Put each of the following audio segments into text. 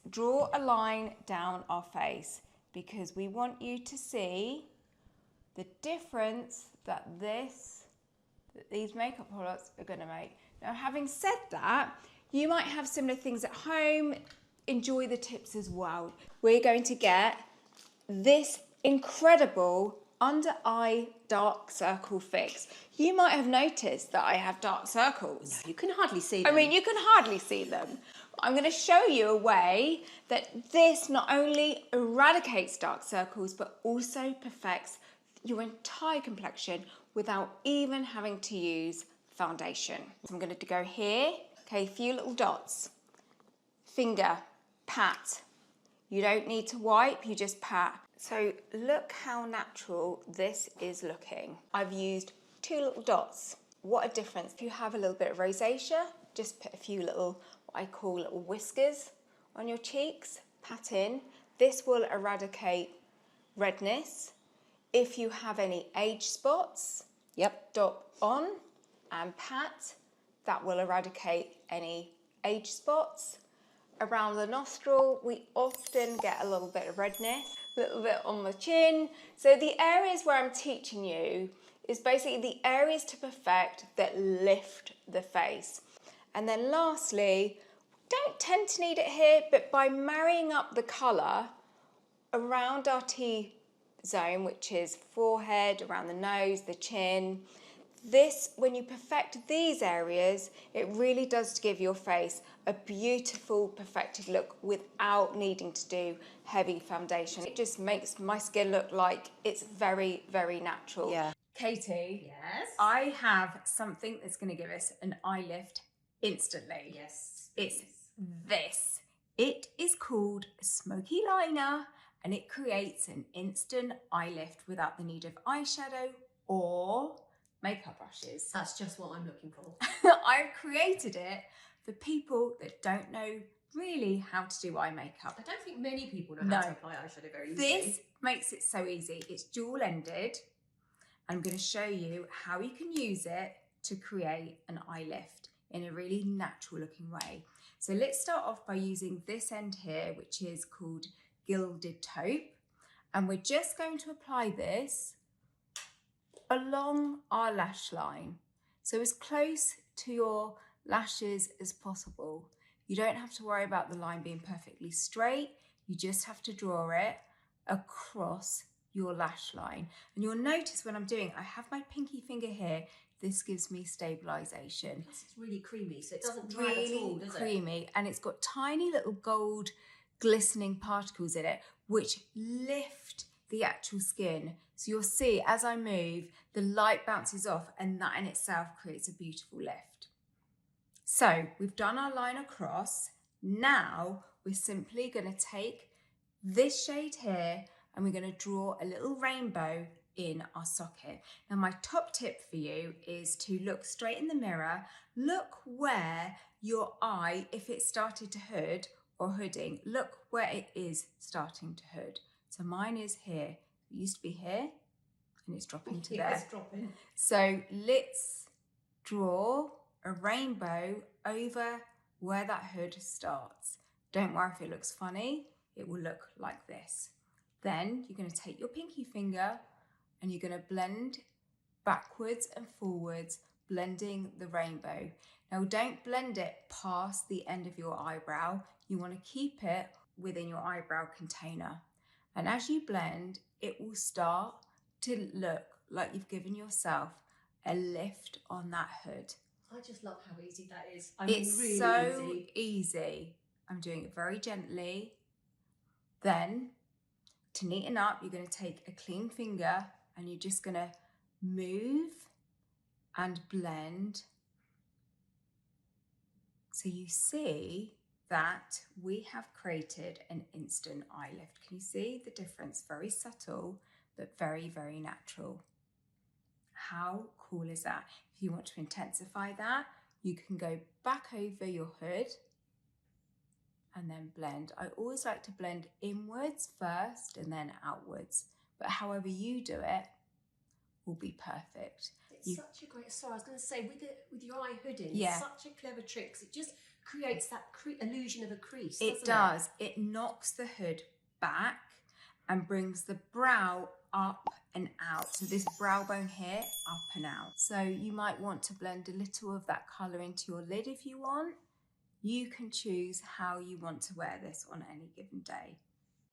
draw a line down our face because we want you to see the difference that these makeup products are going to make. Now, having said that, you might have similar things at home. Enjoy the tips as well. We're going to get this incredible under eye dark circle fix. You might have noticed that I have dark circles. You can hardly see them. I mean, you can hardly see them. I'm going to show you a way that this not only eradicates dark circles, but also perfects your entire complexion without even having to use foundation. So I'm going to go here, okay, a few little dots. Finger, pat. You don't need to wipe, you just pat. So look how natural this is looking. I've used 2 little dots. What a difference. If you have a little bit of rosacea, just put a few little, what I call little whiskers on your cheeks, pat in. This will eradicate redness. If you have any age spots, dot on and pat. That will eradicate any age spots. Around the nostril, we often get a little bit of redness, a little bit on the chin. So the areas where I'm teaching you is basically the areas to perfect that lift the face. And then lastly, don't tend to need it here, but by marrying up the colour around our T-zone, which is forehead, around the nose, the chin, this, when you perfect these areas, it really does give your face a beautiful, perfected look without needing to do heavy foundation. It just makes my skin look like it's very, very natural. Yeah. Katie, Yes? I have something that's going to give us an eye lift instantly. Yes. It's this. It is called a smoky liner, and it creates an instant eye lift without the need of eyeshadow or makeup brushes. That's just what I'm looking for. I've created it for people that don't know really how to do eye makeup. I don't think many people know how to apply eyeshadow very easily. This makes it so easy. It's dual-ended. I'm going to show you how you can use it to create an eye lift in a really natural looking way. So let's start off by using this end here, which is called Gilded Taupe. And we're just going to apply this along our lash line. So as close to your lashes as possible. You don't have to worry about the line being perfectly straight. You just have to draw it across your lash line. And you'll notice when I'm doing, I have my pinky finger here. This gives me stabilization. It's really creamy, so it doesn't dry at all, does it? Creamy, and it's got tiny little gold glistening particles in it, which lift the actual skin. So you'll see as I move, the light bounces off, and that in itself creates a beautiful lift. So we've done our line across. Now we're simply going to take this shade here and we're going to draw a little rainbow in our socket. Now my top tip for you is to look straight in the mirror, look where your eye, if it started to hood or hooding, look where it is starting to hood. So mine is here. It used to be here and it's dropping to there. It's dropping. So let's draw a rainbow over where that hood starts. Don't worry if it looks funny, it will look like this. Then you're going to take your pinky finger and you're going to blend backwards and forwards, blending the rainbow. Now don't blend it past the end of your eyebrow. You want to keep it within your eyebrow container. And as you blend, it will start to look like you've given yourself a lift on that hood. I just love how easy that is. It's really so easy. I'm doing it very gently. Then, to neaten up, you're going to take a clean finger and you're just going to move and blend. So you see that we have created an instant eye lift. Can you see the difference? Very subtle, but very, very natural. How cool is that? If you want to intensify that, you can go back over your hood and then blend. I always like to blend inwards first and then outwards, but however you do it will be perfect. It's such a great, sorry, I was going to say, with your eye hooding, Yeah. such a clever trick, 'cause it just creates that illusion of a crease, It does. It knocks the hood back and brings the brow up and out. So this brow bone here, up and out. So you might want to blend a little of that colour into your lid if you want. You can choose how you want to wear this on any given day.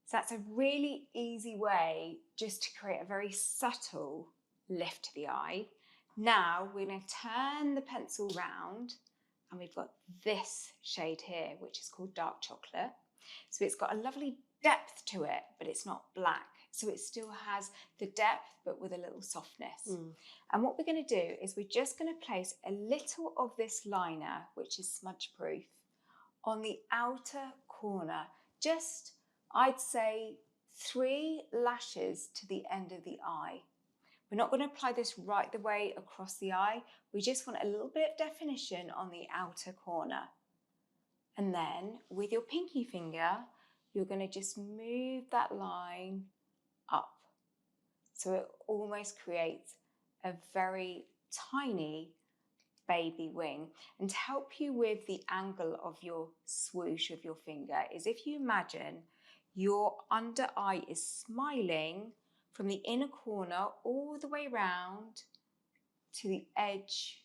So that's a really easy way just to create a very subtle lift to the eye. Now we're going to turn the pencil round and we've got this shade here, which is called dark chocolate. So it's got a lovely depth to it, but it's not black. So it still has the depth, but with a little softness. And what we're going to do is we're just going to place a little of this liner, which is smudge proof, on the outer corner, just, I'd say, 3 lashes to the end of the eye. We're not going to apply this right the way across the eye. We just want a little bit of definition on the outer corner. And then with your pinky finger, you're going to just move that line up. So it almost creates a very tiny baby wing. And to help you with the angle of your swoosh of your finger is if you imagine your under eye is smiling from the inner corner all the way round to the edge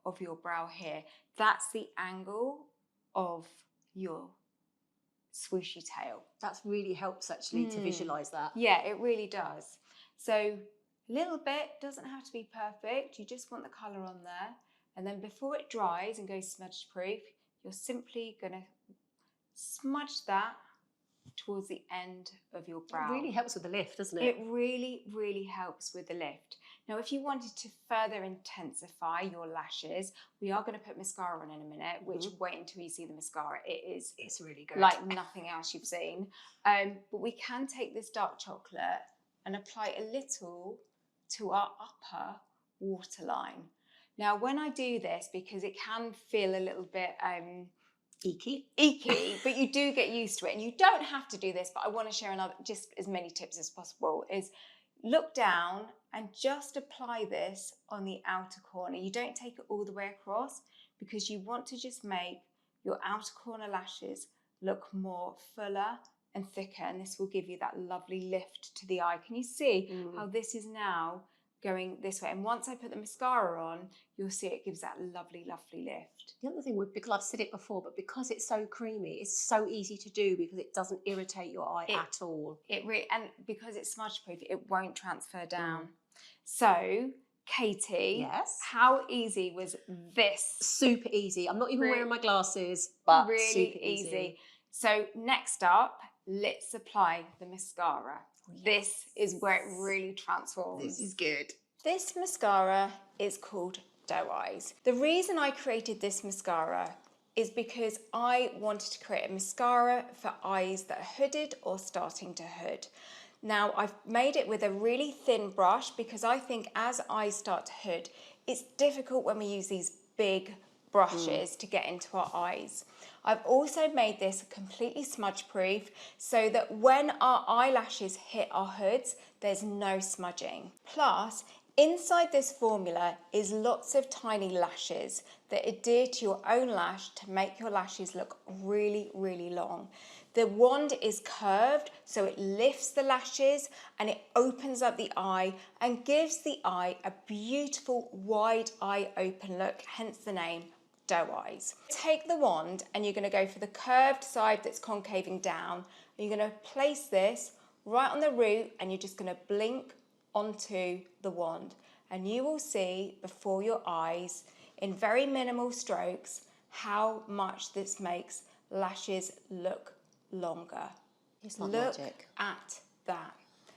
of your brow here. That's the angle of your swooshy tail. That really helps actually to visualise that. Yeah, it really does. So a little bit, doesn't have to be perfect. You just want the colour on there. And then before it dries and goes smudge proof, you're simply going to smudge that towards the end of your brow. It really helps with the lift, doesn't it? It really, really helps with the lift. Now, if you wanted to further intensify your lashes, we are going to put mascara on in a minute, which wait until you see the mascara. It's really good. Like nothing else you've seen. But we can take this dark chocolate and apply a little to our upper waterline. Now, when I do this, because it can feel a little bit icky, but you do get used to it, and you don't have to do this, but I want to share another, just as many tips as possible, is look down and just apply this on the outer corner. You don't take it all the way across because you want to just make your outer corner lashes look more fuller and thicker, and this will give you that lovely lift to the eye. Can you see how this is now going this way? And once I put the mascara on, you'll see it gives that lovely, lovely lift. The other thing, because I've said it before, but because it's so creamy, it's so easy to do because it doesn't irritate your eye at all. And because it's smudge proof, it won't transfer down. So, Katie, yes, how easy was this? Super easy. I'm not even wearing my glasses, but really super easy. So next up, let's apply the mascara. This is where it really transforms. This is good. This mascara is called Doe Eyes. The reason I created this mascara is because I wanted to create a mascara for eyes that are hooded or starting to hood. Now, I've made it with a really thin brush because I think as eyes start to hood, it's difficult when we use these big brushes to get into our eyes. I've also made this completely smudge proof so that when our eyelashes hit our hoods, there's no smudging. Plus, inside this formula is lots of tiny lashes that adhere to your own lash to make your lashes look really, really long. The wand is curved, so it lifts the lashes and it opens up the eye and gives the eye a beautiful wide eye open look, hence the name Doe Eyes. Take the wand and you're going to go for the curved side that's concaving down. And you're going to place this right on the root and you're just going to blink onto the wand. And you will see before your eyes, in very minimal strokes, how much this makes lashes look longer. It's like Look magic. at that.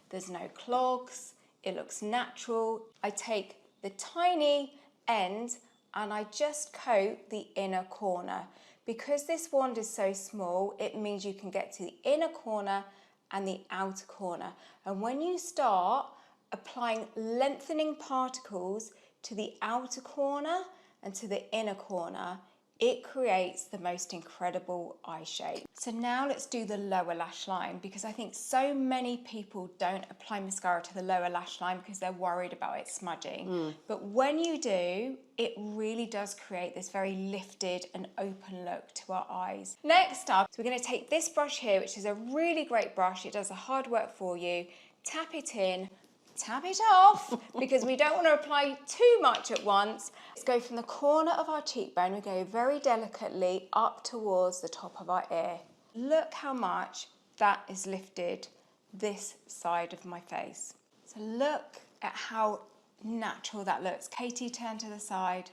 There's no clogs. It looks natural. I take the tiny end and I just coat the inner corner. Because this wand is so small, it means you can get to the inner corner and the outer corner. And when you start applying lengthening particles to the outer corner and to the inner corner, it creates the most incredible eye shape. So now let's do the lower lash line, because I think so many people don't apply mascara to the lower lash line because they're worried about it smudging. But when you do, it really does create this very lifted and open look to our eyes. Next up, so we're going to take this brush here, which is a really great brush. It does the hard work for you. Tap it in, tap it off, because we don't want to apply too much at once. Let's go from the corner of our cheekbone, we go very delicately up towards the top of our ear. Look how much that is lifted this side of my face. So look at how natural that looks. Katie, turn to the side.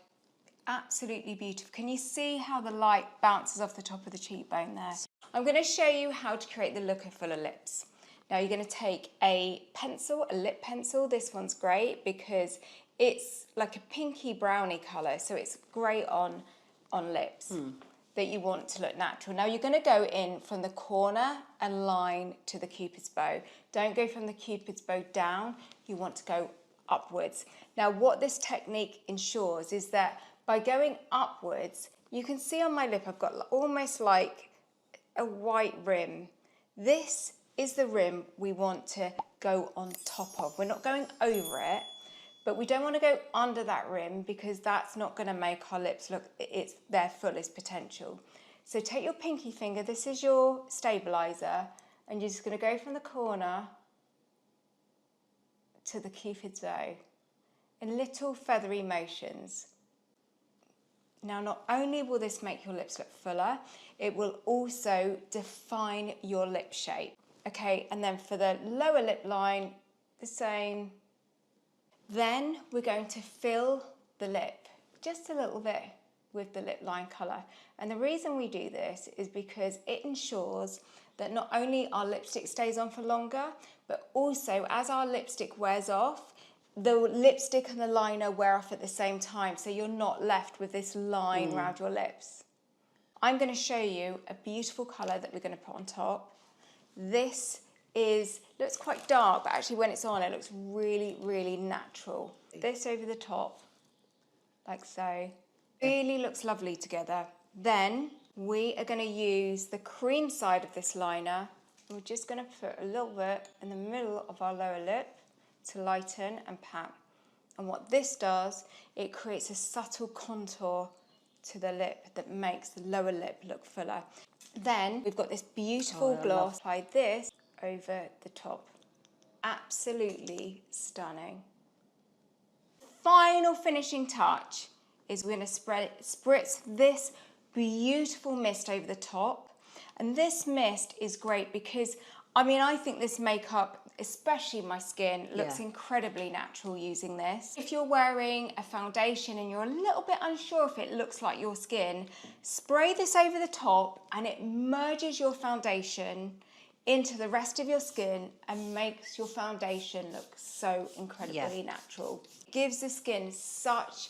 Absolutely beautiful. Can you see how the light bounces off the top of the cheekbone there? I'm going to show you how to create the look of fuller lips. Now you're going to take a pencil, a lip pencil. This one's great because it's like a pinky brownie colour, so it's great on lips that you want to look natural. Now you're going to go in from the corner and line to the cupid's bow. Don't go from the cupid's bow down, you want to go upwards. Now what this technique ensures is that by going upwards, you can see on my lip I've got almost like a white rim. This is the rim we want to go on top of. We're not going over it, but we don't want to go under that rim because that's not going to make our lips look it's their fullest potential. So take your pinky finger, this is your stabilizer, and you're just going to go from the corner to the cupid's bow in little feathery motions. Now, not only will this make your lips look fuller, it will also define your lip shape. Okay, and then for the lower lip line, the same. Then we're going to fill the lip just a little bit with the lip line colour. And the reason we do this is because it ensures that not only our lipstick stays on for longer, but also as our lipstick wears off, the lipstick and the liner wear off at the same time, so you're not left with this line around your lips. I'm going to show you a beautiful colour that we're going to put on top. This looks quite dark, but actually when it's on, it looks really, really natural. This over the top, like so. Really looks lovely together. Then we are going to use the cream side of this liner. We're just going to put a little bit in the middle of our lower lip to lighten and pat. And what this does, it creates a subtle contour to the lip that makes the lower lip look fuller. Then we've got this beautiful gloss. Apply this over the top. Absolutely stunning. Final finishing touch is we're going to spritz this beautiful mist over the top. And this mist is great because, I mean, I think this makeup, especially my skin, looks incredibly natural using this. If you're wearing a foundation and you're a little bit unsure if it looks like your skin, spray this over the top and it merges your foundation into the rest of your skin and makes your foundation look so incredibly natural. It gives the skin such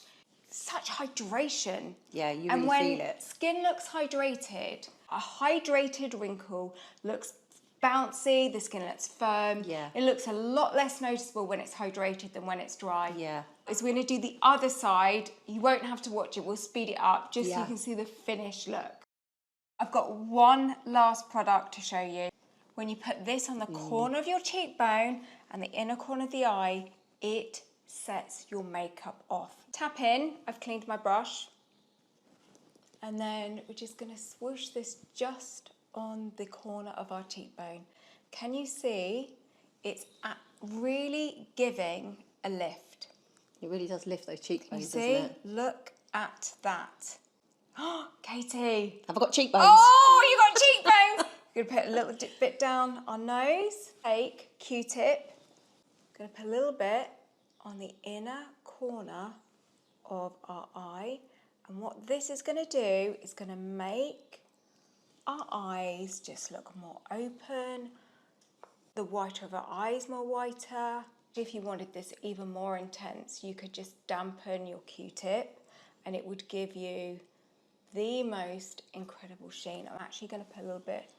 hydration. Yeah, you and really when feel it. Skin looks hydrated, a hydrated wrinkle looks bouncy, the skin looks firm. Yeah. It looks a lot less noticeable when it's hydrated than when it's dry. Yeah. As we're going to do the other side, you won't have to watch it, we'll speed it up just so you can see the finished look. I've got one last product to show you. When you put this on the corner of your cheekbone and the inner corner of the eye, it sets your makeup off. Tap in, I've cleaned my brush. And then we're just going to swoosh this just on the corner of our cheekbone. Can you see? It's really giving a lift. It really does lift those cheekbones, You see? doesn't it? Look at that. Oh, Katie. Have I got cheekbones? Oh, you got cheekbones. We're going to put a little bit down our nose. Take Q-tip. Going to put a little bit on the inner corner of our eye. And what this is going to do is going to make our eyes just look more open, the whiter of our eyes more whiter. If you wanted this even more intense, you could just dampen your Q-tip and it would give you the most incredible sheen. I'm actually going to put a little bit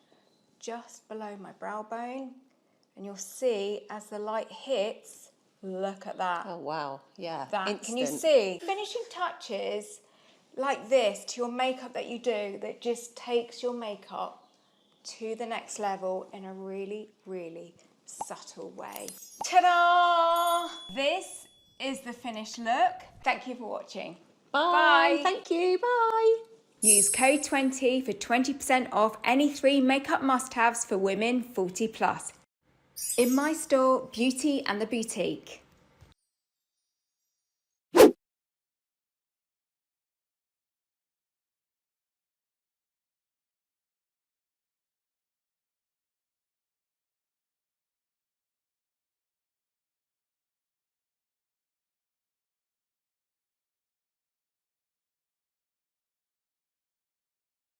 just below my brow bone, and you'll see as the light hits, look at that. Oh wow, yeah. That, Instant. can you see? Finishing touches like this to your makeup that you do that just takes your makeup to the next level in a really, really subtle way. Ta-da! This is the finished look. Thank you for watching. Bye. Bye. Thank you. Bye. Use code 20 for 20% off any 3 makeup must-haves for women 40 plus. In my store, Beauty and the Boutique.